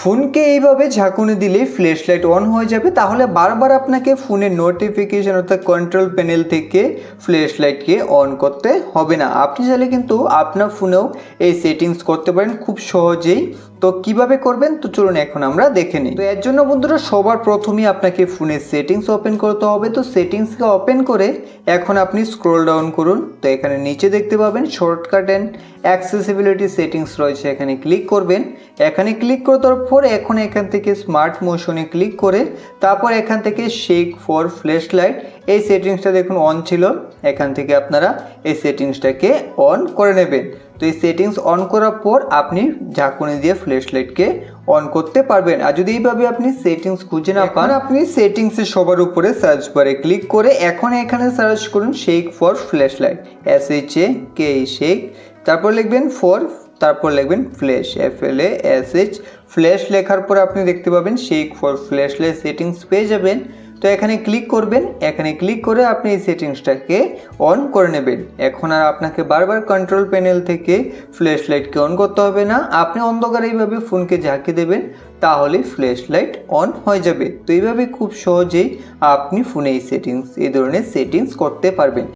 ফোনকে এইভাবে ঝাঁকুনি দিলে ফ্ল্যাশ লাইট অন হয়ে যাবে, তাহলে বারবার আপনাকে ফোনের নোটিফিকেশন অর্থাৎ কন্ট্রোল প্যানেল থেকে ফ্ল্যাশ লাইটকে অন করতে হবে না। আপনি চাইলে কিন্তু আপনার ফোনেও এই সেটিংস করতে পারেন খুব সহজেই। তো কিভাবে করবেন তো চলুন এখন আমরা দেখে নিই। তো এর জন্য বন্ধুরা সবার প্রথমেই আপনাকে ফোনের সেটিংস ওপেন করতে হবে। তো সেটিংসকে ওপেন করে এখন আপনি স্ক্রল ডাউন করুন। তো এখানে নিচে দেখতে পাবেন শর্টকাট অ্যান্ড অ্যাক্সেসিবিলিটি সেটিংস রয়েছে, এখানে ক্লিক করবেন। এখানে ক্লিক করার পর এখন এখান থেকে স্মার্ট মোশনে ক্লিক করে তারপর এখান থেকে শেক ফর ফ্ল্যাশ লাইট এই সেটিংসটা দেখুন অন ছিল, এখান থেকে আপনারা এই সেটিংসটাকে অন করে নেবেন। তো এই সেটিংস অন করার পর আপনি ঝাঁকুনি দিয়ে ফ্ল্যাশ লাইটকে অন করতে পারবেন। আর যদি এইভাবে আপনি সেটিংস খুঁজে না পান, আপনি সেটিংসের সবার উপরে সার্চ বারে ক্লিক করে এখন এখানে সার্চ করুন shake for flash light, SHAKE shake, তারপর লিখবেন ফর, তারপর লিখবেন ফ্ল্যাশ FLASH, ফ্ল্যাশ লেখার পর আপনি দেখতে পাবেন shake for flash light settings পেয়ে যাবেন। তো এখানে ক্লিক করবেন, এখানে ক্লিক করে আপনি এই সেটিংসটাকে অন করে নেবেন। এখন আর আপনাকে বারবার কন্ট্রোল প্যানেল থেকে ফ্ল্যাশ লাইটকে অন করতে হবে না, আপনি অন্ধকারে এইভাবে ফোনকে ঝাঁকিয়ে দেবেন, তাহলে ফ্ল্যাশ লাইট অন হয়ে যাবে। তো এইভাবে খুব সহজেই আপনি ফোনে এই ধরনের সেটিংস করতে পারবেন।